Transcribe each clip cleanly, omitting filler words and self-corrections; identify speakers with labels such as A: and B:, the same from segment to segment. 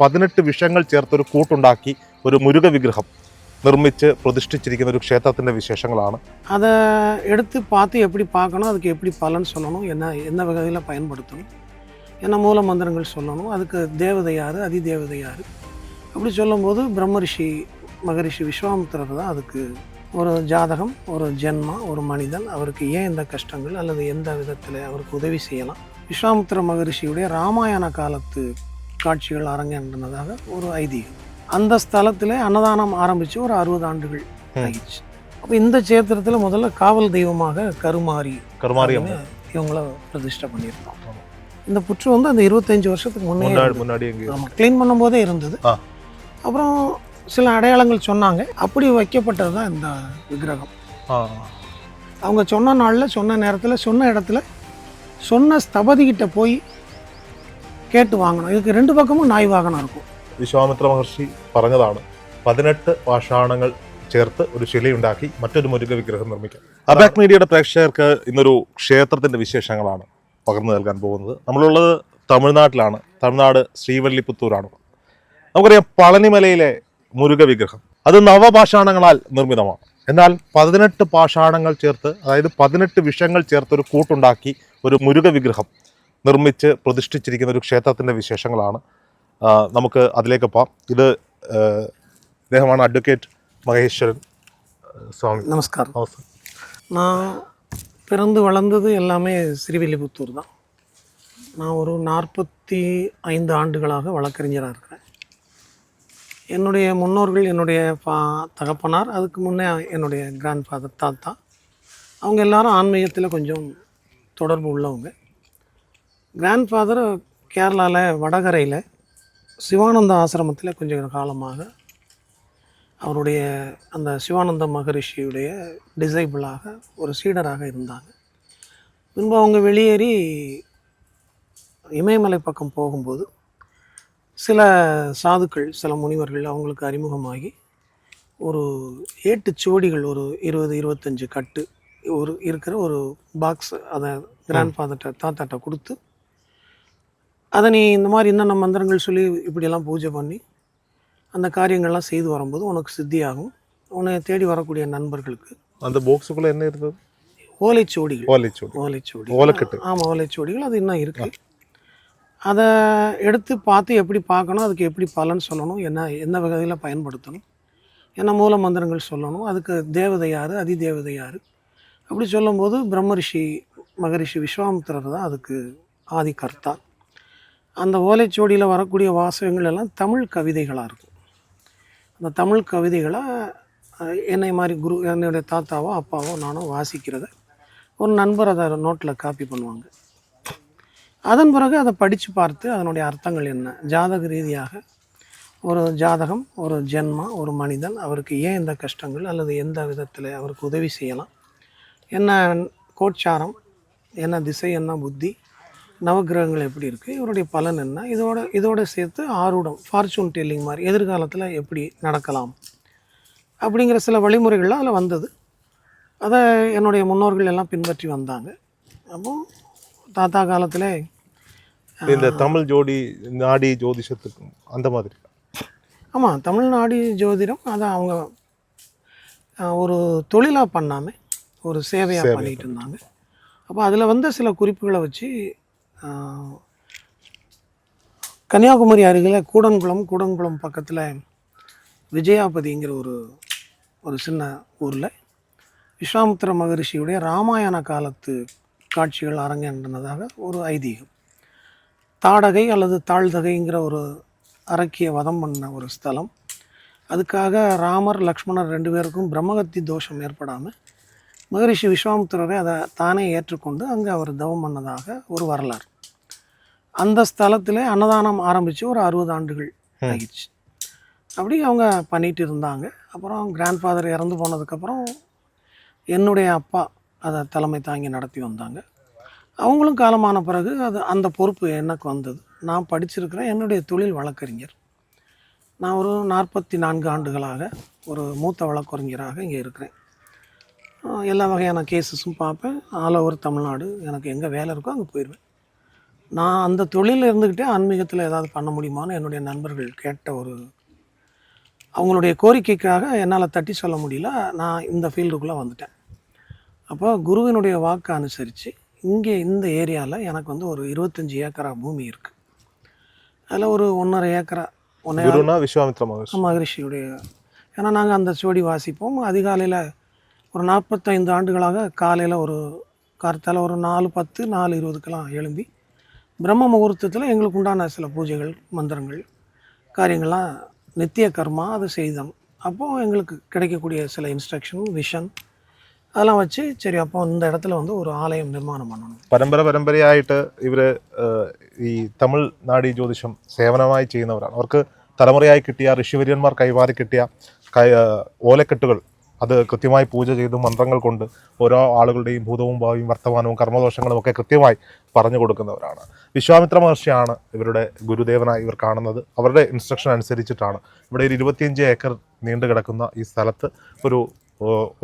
A: 18 വിഷങ്ങൾ ചേർത്തൊരു കൂട്ടുണ്ടാക്കി ഒരു മുരുക വിഗ്രഹം നിർമ്മിച്ച് പ്രതിഷ്ഠിച്ചിരിക്കുന്ന ഒരു ക്ഷേത്രത്തിൻ്റെ விசேஷங்களான
B: அதை எடுத்து பார்த்து எப்படி பார்க்கணும், அதுக்கு எப்படி பலன் சொல்லணும், என்ன வகையில் பயன்படுத்தணும், என்ன மூல மந்திரங்கள் சொல்லணும், அதுக்கு தேவதை யார், அதிதேவதை யார், அப்படி சொல்லும்போது பிரம்மரிஷி மகரிஷி விஸ்வாமித்திரர் தான் அதுக்கு ஒரு ஜாதகம், ஒரு ஜென்மா, ஒரு மனிதன், அவருக்கு ஏன் இந்த கஷ்டங்கள் அல்லது எந்த விதத்தில் அவருக்கு உதவி செய்யலாம், விஸ்வாமித்திர மகரிஷியுடைய ராமாயண காலத்து காட்சிகள் அரங்கேறினதாக ஒரு ஐதீகம். அந்த ஸ்தலத்தில் அன்னதானம் ஆரம்பித்து ஒரு 60 ஆண்டுகள் ஆகிடுச்சு. அப்போ இந்த சேத்திரத்தில் முதல்ல காவல் தெய்வமாக கருமாரி இவங்கள பிரதிஷ்டை பண்ணியிருக்கோம். இந்த புற்று வந்து அந்த 25 வருஷத்துக்கு முன்னாடி ஆமாம் க்ளீன் பண்ணும்போதே இருந்தது. அப்புறம் சில அடையாளங்கள் சொன்னாங்க, அப்படி வைக்கப்பட்டது தான் இந்த விக்கிரகம். அவங்க சொன்ன நாளில் சொன்ன நேரத்தில் சொன்ன இடத்துல சொன்ன ஸ்தபதிக்கிட்ட போய் கேட்டு வாங்கணும். இதுக்கு 2 பக்கமும் நாய் வாகனம் இருக்கும்.
A: വിശ്വാമിത്ര മഹർഷി പറഞ്ഞതാണ് 18 പാഷാണങ്ങൾ ചേർത്ത് ഒരു ശിലയുണ്ടാക്കി മറ്റൊരു മുരുക വിഗ്രഹം നിർമ്മിക്കാം. അബാക് മീഡിയയുടെ പ്രേക്ഷകർക്ക് ഇന്നൊരു ക്ഷേത്രത്തിന്റെ വിശേഷങ്ങളാണ് പകർന്നു നൽകാൻ പോകുന്നത്. നമ്മളുള്ളത് തമിഴ്നാട്ടിലാണ്. തമിഴ്നാട് ശ്രീവല്ലിപുത്തൂരാണ്. നമുക്കറിയാം പളനിമലയിലെ മുരുക വിഗ്രഹം അത് നവപാഷാണങ്ങളാൽ നിർമ്മിതമാണ്. എന്നാൽ 18 പാഷാണങ്ങൾ ചേർത്ത്, അതായത് 18 വിഷങ്ങൾ ചേർത്ത് ഒരു കൂട്ടുണ്ടാക്കി ഒരു മുരുക വിഗ്രഹം നിർമ്മിച്ച് പ്രതിഷ്ഠിച്ചിരിക്കുന്ന ഒരു ക്ഷേത്രത്തിൻ്റെ വിശേഷങ്ങളാണ്. നമുക്ക് അതിലേക്ക് പോകാം. ഇത് അദ്ദേഹമാണ് അഡ്വക്കേറ്റ് மகேஸ்வரன் சுவாமி.
B: நமஸ்காரம். நான் பிறந்து வளர்ந்தது எல்லாமே ஸ்ரீவில்லிபுத்தூர் தான். நான் ஒரு 45 ஆண்டுகளாக வழக்கறிஞராக இருக்கிறேன். என்னுடைய முன்னோர்கள், என்னுடைய தகப்பனார், அதுக்கு முன்னே என்னுடைய கிராண்ட் ஃபாதர், தாத்தா, அவங்க எல்லாரும் ஆன்மீகத்தில் கொஞ்சம் தொடர்பு உள்ளவங்க. கிராண்ட் ஃபாதர் கேரளாவில் வடகரையில் சிவானந்த ஆசிரமத்தில் கொஞ்சம் காலமாக அவருடைய அந்த சிவானந்த மகரிஷியுடைய டிசைபிளாக ஒரு சீடராக இருந்தாங்க. பின்பு அவங்க வெளியேறி இமயமலை பக்கம் போகும்போது சில சாதுக்கள், சில முனிவர்கள் அவங்களுக்கு அறிமுகமாகி ஒரு ஏட்டுச்சுவடிகள், ஒரு 20-25 கட்டு ஒரு இருக்கிற ஒரு பாக்ஸ் அதை கிராண்ட் ஃபாதர்கிட்ட, தாத்தாட்ட கொடுத்து, அதை நீ இந்த மாதிரி என்னென்ன மந்திரங்கள் சொல்லி இப்படியெல்லாம் பூஜை பண்ணி அந்த காரியங்கள்லாம் செய்து வரும்போது உனக்கு சித்தியாகும். உன்னை தேடி வரக்கூடிய நண்பர்களுக்கு
A: அந்த பாக்ஸுக்குள்ளே என்ன இருந்தது?
B: ஓலைச்சுவடிகள்.
A: ஓலைக்கட்டு.
B: ஆமாம், ஓலைச்சுவடிகள். அது இன்னும் இருக்குது. அதை எடுத்து பார்த்து எப்படி பார்க்கணும், அதுக்கு எப்படி பலன் சொல்லணும், என்ன வகையில் பயன்படுத்தணும், என்ன மூல மந்திரங்கள் சொல்லணும், அதுக்கு தேவதை யார், அதிதேவதை யார், அப்படி சொல்லும்போது பிரம்மரிஷி மகரிஷி விஸ்வாமித்திரர் தான் அதுக்கு ஆதி கர்த்தா. அந்த ஓலைச்சுவடியில் வரக்கூடிய வாசகங்கள் எல்லாம் தமிழ் கவிதைகளாக இருக்கும். அந்த தமிழ் கவிதைகளை என்னை மாதிரி என்னுடைய தாத்தாவோ அப்பாவோ நானோ வாசிக்கிறத ஒரு நண்பர் அதை நோட்டில் காப்பி பண்ணுவாங்க. அதன் பிறகு அதை படித்து பார்த்து அதனுடைய அர்த்தங்கள் என்ன, ஜாதக ரீதியாக ஒரு ஜாதகம், ஒரு ஜென்மா, ஒரு மனிதன், அவருக்கு ஏன் இந்த கஷ்டங்கள் அல்லது எந்த விதத்தில் அவருக்கு உதவி செய்யலாம், என்ன கோட்சாரம், என்ன திசை, என்ன புத்தி, நவகிரகங்கள் எப்படி இருக்குது, இவருடைய பலன் என்ன, இதோட சேர்த்து ஆரூடம், ஃபார்ச்சூன் டெல்லிங் மாதிரி எதிர்காலத்தில் எப்படி நடக்கலாம் அப்படிங்கிற சில வழிமுறைகள்லாம் அதில் வந்தது. அதை என்னுடைய முன்னோர்கள் எல்லாம் பின்பற்றி வந்தாங்க. அப்போது தாத்தா காலத்தில்
A: இந்த தமிழ் நாடி ஜோதிஷத்துக்கு அந்த மாதிரி.
B: ஆமாம், தமிழ் நாடி ஜோதிடம் அதை அவங்க ஒரு தொழிலாக பண்ணாமல் ஒரு சேவையாக பண்ணிகிட்டு இருந்தாங்க. அப்போ அதில் வந்த சில குறிப்புகளை வச்சு கன்னியாகுமரி அருகில் கூடன்குளம் பக்கத்தில் விஜயாபதிங்கிற ஒரு சின்ன ஊரில் விஸ்வாமித்திர மகரிஷியுடைய ராமாயண காலத்து காட்சிகள் அரங்கேறினதாக ஒரு ஐதீகம். தாடகை அல்லது தாழ்தகைங்கிற ஒரு அரக்கிய வதம் பண்ண ஒரு ஸ்தலம். அதுக்காக ராமர், லக்ஷ்மணர் 2 பேருக்கும் பிரம்மகத்தி தோஷம் ஏற்படாமல் மகரிஷி விஸ்வாமித்திரரை அதை தானே ஏற்றுக்கொண்டு அங்கே அவர் தவம் பண்ணதாக ஒரு வரலாறு. அந்த ஸ்தலத்தில் அன்னதானம் ஆரம்பித்து ஒரு 60 ஆண்டுகள் ஆகிடுச்சு. அப்படி அவங்க பண்ணிகிட்டு இருந்தாங்க. அப்புறம் கிராண்ட் ஃபாதர் இறந்து போனதுக்கப்புறம் என்னுடைய அப்பா அதை தலைமை தாங்கி நடத்தி வந்தாங்க. அவங்களும் காலமான பிறகு அந்த பொறுப்பு எனக்கு வந்தது. நான் படிச்சிருக்கிறேன். என்னுடைய தொழில் வழக்கறிஞர். நான் ஒரு 44 ஆண்டுகளாக ஒரு மூத்த வழக்கறிஞராக இங்கே இருக்கிறேன். எல்லா வகையான கேஸஸும் பார்ப்பேன். All over Tamil Nadu. எனக்கு எங்கே வேலை இருக்கோ அங்கே போயிடுவேன். நான் அந்த தொழிலில் இருந்துக்கிட்டே ஆன்மீகத்தில் ஏதாவது பண்ண முடியுமான்னு என்னுடைய நண்பர்கள் கேட்ட அவங்களுடைய கோரிக்கைக்காக என்னால் தட்டி சொல்ல முடியல. நான் இந்த ஃபீல்டுக்குள்ளே வந்துட்டேன். அப்போ குருவினுடைய வாக்கு அனுசரித்து இங்கே இந்த ஏரியாவில் எனக்கு வந்து ஒரு 25 ஏக்கரா பூமி இருக்குது. அதில் ஒரு 1.5 ஏக்கரா
A: விஸ்வாமித்ர
B: மகரிஷியுடைய, ஏன்னா நாங்கள் அந்த சுவடி வாசிப்போம். அதிகாலையில் ஒரு 45 ஆண்டுகளாக காலையில் ஒரு கார்த்தால ஒரு 4:10 4:20க்கெல்லாம் எழும்பி பிரம்ம முகூர்த்தத்தில் எங்களுக்கு உண்டான சில பூஜைகள் மந்திரங்கள் காரியங்கள்லாம் நித்திய கர்மா அதை செய்தோம். அப்போது எங்களுக்கு கிடைக்கக்கூடிய சில இன்ஸ்ட்ரக்ஷன் விஷன் அதெல்லாம் வச்சு சரி அப்போ இந்த இடத்துல வந்து ஒரு ஆலயம் நிர்மாணம் பண்ணணும்.
A: പരമ്പരയായിട്ട് ഇവര് ഈ തമിഴ് നാടി ജ്യോതിഷം സേവനമായി ചെയ്യുന്നവരാണ്. അവർക്ക് തലമുറയായി കിട്ടിയ ഋഷിവര്യന്മാർ കൈമാറി കിട്ടിയ ഓലക്കെട്ടുകൾ അത് കൃത്യമായി പൂജ ചെയ്ത് മന്ത്രങ്ങൾ കൊണ്ട് ഓരോ ആളുകളുടെയും ഭൂതവും ഭാവിയും വർത്തമാനവും കർമ്മദോഷങ്ങളും ഒക്കെ കൃത്യമായി പറഞ്ഞു കൊടുക്കുന്നവരാണ്. വിശ്വാമിത്ര മഹർഷിയാണ് ഇവരുടെ ഗുരുദേവനായി ഇവർ കാണുന്നത്. അവരുടെ ഇൻസ്ട്രക്ഷൻ അനുസരിച്ചിട്ടാണ് ഇവിടെ ഒരു 25 ഏക്കർ നീണ്ടു കിടക്കുന്ന ഈ സ്ഥലത്ത് ഒരു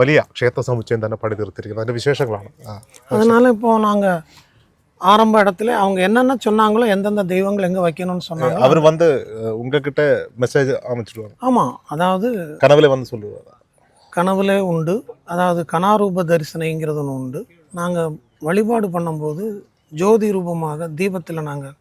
A: വലിയ ക്ഷേത്ര സമുച്ചയം തന്നെ പണി തീർത്തിരിക്കുന്നത്. അതിൻ്റെ വിശേഷങ്ങളാണ്.
B: அதனால் இப்போது நாங்கள் ஆரம்ப இடத்துல அவங்க என்னென்ன சொன்னாங்களோ எந்தெந்த தெய்வங்கள் எங்கே வைக்கணும்னு சொன்னாங்க.
A: அவர் வந்து உங்ககிட்ட மெசேஜ் அமைச்சிடுவாங்க.
B: ஆமாம், அதாவது
A: கனவுல வந்து சொல்லுவாங்க.
B: கனவுலே உண்டு, அதாவது கனாரூப தரிசனைங்கிறது ஒன்று உண்டு. நாங்கள் வழிபாடு பண்ணும்போது ஜோதி ரூபமாக தீபத்தில் நாங்கள்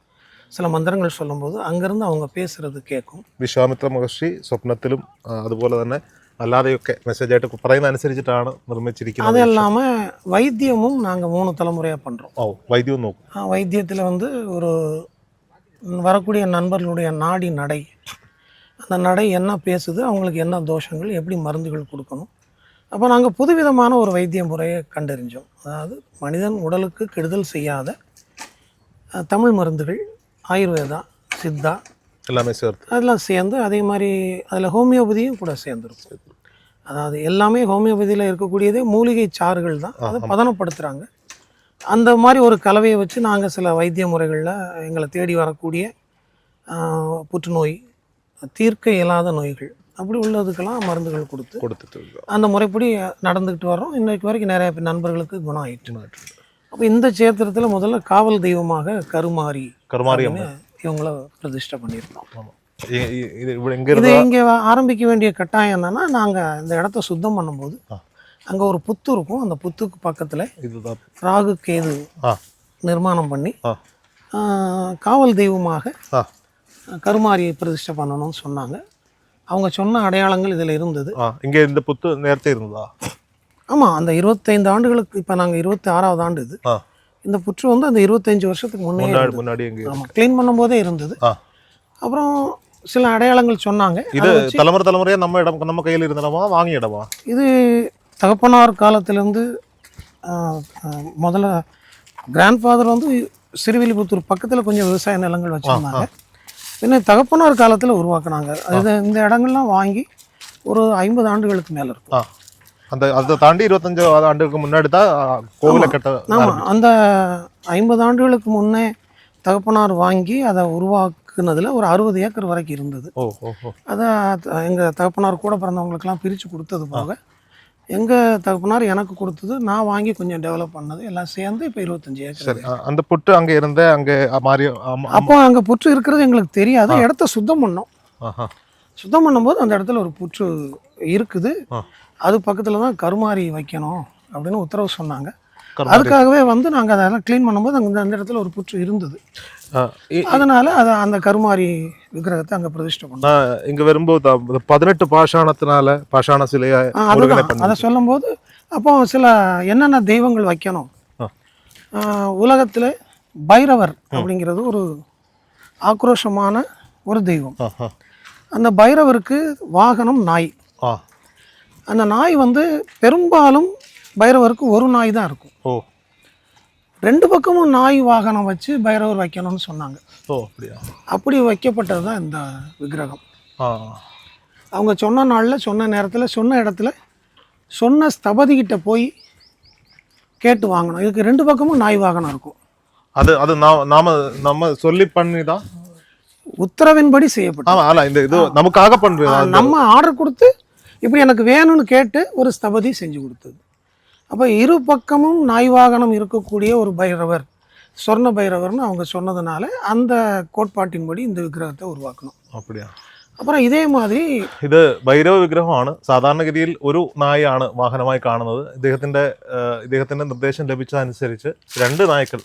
B: சில மந்திரங்கள் சொல்லும்போது அங்கேருந்து அவங்க பேசுகிறது கேட்கும்.
A: വിശ്വാമിത്ര മഹർഷി സ്വപ്നത്തിലും അതുപോലെ തന്നെ അല്ലാതെയൊക്കെ മെസ്സേജായിട്ട് പറയുന്ന അനുസരിച്ചിട്ടാണ് നിർമ്മിച്ചിരിക്കുന്നത്.
B: அது இல்லாமல் வைத்தியமும் நாங்கள் 3 தலைமுறையாக பண்ணுறோம்.
A: ஓ, வைத்தியம் നോക്കും.
B: வைத்தியத்தில் வந்து ஒரு வரக்கூடிய நண்பர்களுடைய நாடி நடை, அந்த நடை என்ன பேசுது, அவங்களுக்கு என்ன தோஷங்கள், எப்படி மருந்துகள் கொடுக்கணும். அப்போ நாங்கள் புதுவிதமான ஒரு வைத்திய முறையை கண்டறிஞ்சோம். அதாவது மனிதன் உடலுக்கு கெடுதல் செய்யாத தமிழ் மருந்துகள், ஆயுர்வேதா, சித்தா
A: எல்லாமே சேர்த்து
B: அதெல்லாம் சேர்ந்து, அதே மாதிரி அதில் ஹோமியோபதியும் கூட சேர்ந்துருக்கும். அதாவது எல்லாமே ஹோமியோபதியில் இருக்கக்கூடியதே மூலிகை சாறுகள் தான், அதை பதனப்படுத்துகிறாங்க. அந்த மாதிரி ஒரு கலவையை வச்சு நாங்கள் சில வைத்திய முறைகளில் எங்களை தேடி வரக்கூடிய புற்றுநோய், தீர்க்க இயலாத நோய்கள் அப்படி உள்ளதுக்கெல்லாம் மருந்துகள் கொடுத்துட்டு அந்த முறைப்படி நடந்துக்கிட்டு வரோம். இன்றைக்கு வரைக்கும் நிறைய நண்பர்களுக்கு குணம் ஆயிட்டு. அப்போ இந்த சேத்திரத்தில் முதல்ல காவல் தெய்வமாக கருமாரி இவங்கள பிரதிஷ்டை பண்ணியிருக்கோம். இது இங்கே ஆரம்பிக்க வேண்டிய கட்டாயம் என்னன்னா, நாங்கள் இந்த இடத்த சுத்தம் பண்ணும்போது அங்கே ஒரு புத்து இருக்கும். அந்த புத்துக்கு பக்கத்தில் ராகு கேது நிர்மாணம் பண்ணி காவல் தெய்வமாக கருமாரியை பிரதிஷ்டை பண்ணணும்னு சொன்னாங்க. அவங்க சொன்ன அடையாளங்கள் இதில் இருந்தது.
A: இங்கே இந்த புத்து நேரத்தை இருந்ததா?
B: ஆமாம், அந்த 25 ஆண்டுகளுக்கு, இப்போ நாங்கள் 26வது ஆண்டு இது. இந்த புற்று வந்து அந்த 25 வருஷத்துக்கு முன்னாடி க்ளீன் பண்ணும்போதே இருந்தது. அப்புறம் சில அடையாளங்கள் சொன்னாங்க.
A: இது தலைமுறையா நம்ம கையில் இருந்தனமா வாங்கிய இடமா?
B: இது தகப்பனார் காலத்திலேருந்து முதல்ல கிராண்ட்ஃபாதர் வந்து சிறுவில்லிபுத்தூர் பக்கத்தில் கொஞ்சம் விவசாய நிலங்கள் வச்சுருந்தாங்க. பின்ன தகப்பனார் காலத்தில் உருவாக்குனாங்க. அது இந்த இடங்கள்லாம் வாங்கி ஒரு 50 ஆண்டுகளுக்கு மேலே இருக்கும்.
A: அதை தாண்டி 25 ஆண்டுகளுக்கு முன்னாடி தான் கோவிலை கட்ட.
B: ஆமாம், அந்த 50 ஆண்டுகளுக்கு முன்னே தகப்பனார் வாங்கி அதை உருவாக்குனதில் ஒரு 60 ஏக்கர் வரைக்கும் இருந்தது. அதை எங்கள் தகப்பனார் கூட பிறந்தவங்களுக்கெல்லாம் பிரித்து கொடுத்தது போக எங்கள் தகப்பனார் எனக்கு கொடுத்தது, நான் வாங்கி கொஞ்சம் டெவலப் பண்ணது எல்லாம் சேர்ந்து இப்போ 25 ஏக்கர்.
A: அந்த புற்று அங்கே இருந்த அங்கே மாறி
B: அப்போ அங்கே புற்று இருக்கிறது எங்களுக்கு தெரியாது. இடத்த சுத்தம் பண்ணோம். சுத்தம் பண்ணும்போது அந்த இடத்துல ஒரு புற்று இருக்குது. அது பக்கத்தில் தான் கருமாரி வைக்கணும் அப்படின்னு உத்தரவு சொன்னாங்க. அதுக்காகவே வந்து நாங்கள் அதெல்லாம் க்ளீன் பண்ணும்போது அந்த இடத்துல ஒரு புற்று இருந்தது. அதனால அதை அந்த கருமாரி விக்கிரகத்தை அங்கே பிரதிஷ்டை பண்ணோம்.
A: இங்கே வரும்போது 18 பாஷாண சிலையை
B: அதை சொல்லும்போது அப்போ சில என்னென்ன தெய்வங்கள் வைக்கணும். உலகத்தில் பைரவர் அப்படிங்கிறது ஒரு ஆக்ரோஷமான ஒரு தெய்வம். அந்த பைரவருக்கு வாகனம் நாய். அந்த நாய் வந்து பெரும்பாலும் பைரவருக்கு ஒரு நாய் தான் இருக்கும். 2 பக்கமும் நாய் வாகனம் வச்சு பைரவர் வைக்கணும்னு சொன்னாங்க. அப்படி வைக்கப்பட்டது தான் இந்த விக்கிரகம். அவங்க சொன்ன நாளில், சொன்ன நேரத்தில், சொன்ன இடத்துல, சொன்ன ஸ்தபதிக்கிட்ட போய் கேட்டு வாங்கணும். இதுக்கு 2 பக்கமும் நாய் வாகனம் இருக்கும்.
A: அது நம்ம சொல்லி பண்ணி தான்
B: உத்தரவின்படி செய்யப்பட்டது.
A: நமக்காக பண்ணுறது,
B: நம்ம ஆர்டர் கொடுத்து இப்படி எனக்கு வேணும்னு கேட்டு ஒரு ஸ்தபதி செஞ்சு கொடுத்தது. அப்போ 2 பக்கமும் நாய் வாகனம் இருக்கக்கூடிய ஒரு பைரவர் சொர்ண பைரவர்னு அவங்க சொன்னதுனால அந்த கோட்பாட்டின்படி இந்த விக்கிரகத்தை உருவாக்கணும்.
A: அப்படியா?
B: அப்புறம் இதே மாதிரி
A: ഇത് ഭൈരവ വിഗ്രഹമാണ്. സാധാരണഗതിയിൽ ഒരു നായയാണ് വാഹനമായി കാണുന്നത്. ഇദ്ദേഹത്തിന്റെ നിർദ്ദേശം ലഭിച്ചതനുസരിച്ച് 2 നായ്ക്കൾ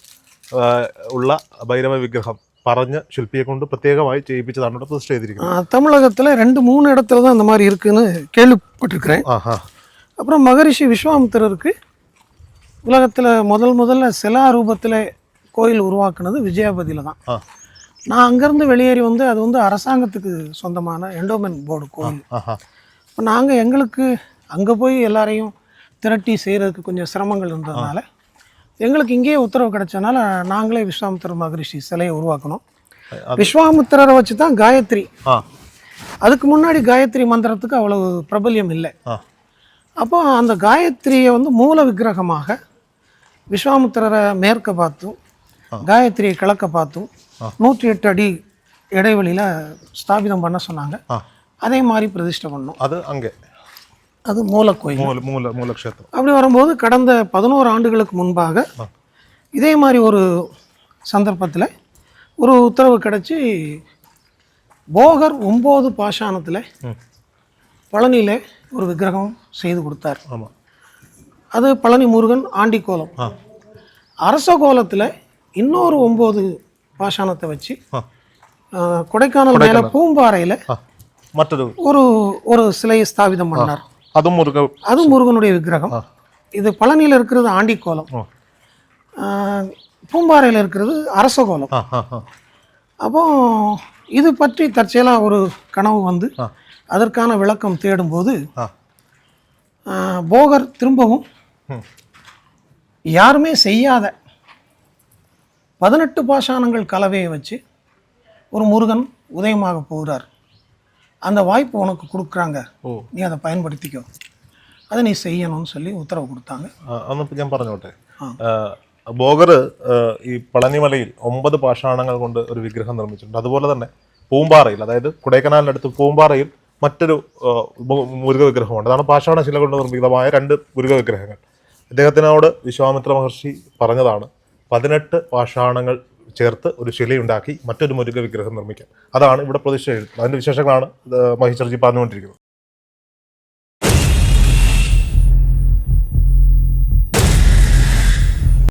A: ഉള്ള ഭൈരവ വിഗ്രഹം പറഞ്ഞ് ശില്പിയെ കൊണ്ട് പ്രത്യേകമായി ചെയ്യിപ്പിച്ചതാണ് ഇവിടെ പ്രതിഷ്ഠ ചെയ്തിരിക്കുന്നത്.
B: தமிழகத்தில் 2-3 இடத்துல தான் இந்த மாதிரி இருக்குன்னு கேள்விப்பட்டிருக்கிறேன். அப்புறம் மகரிஷி விஸ்வாமித்திரருக்கு உலகத்தில் முதல்ல சிலா ரூபத்தில் கோயில் உருவாக்குனது விஜயாபதியில் தான். நான் அங்கேருந்து வெளியேறி வந்து அது வந்து அரசாங்கத்துக்கு சொந்தமான எண்டோமென்ட் போர்டு கோயில். இப்போ நாங்கள் எங்களுக்கு அங்கே போய் எல்லாரையும் திரட்டி செய்கிறதுக்கு கொஞ்சம் சிரமங்கள் இருந்ததுனால எங்களுக்கு இங்கேயே உத்தரவு கிடைச்சனால நாங்களே விஸ்வாமித்திர மகரிஷி சிலையை உருவாக்கணும். விஸ்வாமித்திரரை வச்சு தான் காயத்ரி. அதுக்கு முன்னாடி காயத்ரி மந்திரத்துக்கு அவ்வளவு பிரபல்யம் இல்லை. அப்போ அந்த காயத்ரியை வந்து மூல விக்கிரகமாக விஸ்வாமித்திரரை மேற்க பார்த்தும் காயத்ரியை கிழக்க பார்த்தும் 108 அடி இடைவெளியில் ஸ்தாபிதம் பண்ண சொன்னாங்க. அதே மாதிரி பிரதிஷ்டை பண்ணோம். அது மூலக்கோயில்,
A: மூலக்ஷேத்திரம்.
B: அப்படி வரும்போது கடந்த 11 ஆண்டுகளுக்கு முன்பாக இதே மாதிரி ஒரு சந்தர்ப்பத்தில் ஒரு உத்தரவு கிடச்சி போகர் 9 பாஷாணத்தில் பழனியில் ஒரு விக்கிரகம் செய்து கொடுத்தார். அது பழனி முருகன் ஆண்டி கோலம். அரச கோலத்தில் இன்னொரு 9 பாஷாணத்தை வச்சு கொடைக்கானல் மேலே பூம்பாறையில் ஒரு சிலையை ஸ்தாபிதம் பண்ணார். அது முருகனுடைய விக்கிரகம். இது பழனியில் இருக்கிறது ஆண்டி கோலம், பூம்பாறையில் இருக்கிறது அரச கோலம். அப்போ இது பற்றி தற்செயலாக ஒரு கனவு வந்து அதற்கான விளக்கம் தேடும்போது போகர் திரும்பவும் யாருமே செய்யாத 18 பாஷாணங்கள் கலவையை வச்சு ஒரு முருகன் உதயமாக போகிறார், அந்த வாய்ப்பு உனக்கு கொடுக்குறாங்க, நீ அதை பயன்படுத்திக்கோ, அதை நீ செய்யணும்னு சொல்லி உத்தரவு கொடுத்தாங்க.
A: അന്നിപ്പോൾ ഞാൻ പറഞ്ഞോട്ടെ, ബോഗർ ഈ പളനിമലയിൽ 9 പാഷാണങ്ങൾ കൊണ്ട് ഒരു വിഗ്രഹം നിർമ്മിച്ചിട്ടുണ്ട്. അതുപോലെ തന്നെ പൂമ്പാറയിൽ, അതായത് കൊടൈക്കനാലിനടുത്ത് പൂമ്പാറയിൽ മറ്റൊരു മുരുക വിഗ്രഹമുണ്ട്. അതാണ് പാഷാണ ശില കൊണ്ട് നിർമ്മിതമായ 2 മുരുക വിഗ്രഹങ്ങൾ. ഇദ്ദേഹത്തിനോട് വിശ്വാമിത്ര മഹർഷി പറഞ്ഞതാണ് 18 പാഷാണങ്ങൾ ചേർത്ത് ഒരു ശിലയുണ്ടാക്കി മറ്റൊരു മുരുക വിഗ്രഹം നിർമ്മിക്കാൻ. അതാണ് ഇവിടെ പ്രതിഷ്ഠ. അതിൻ്റെ വിശേഷങ്ങളാണ് മഹേശ്വർജി പറഞ്ഞുകൊണ്ടിരിക്കുന്നത്.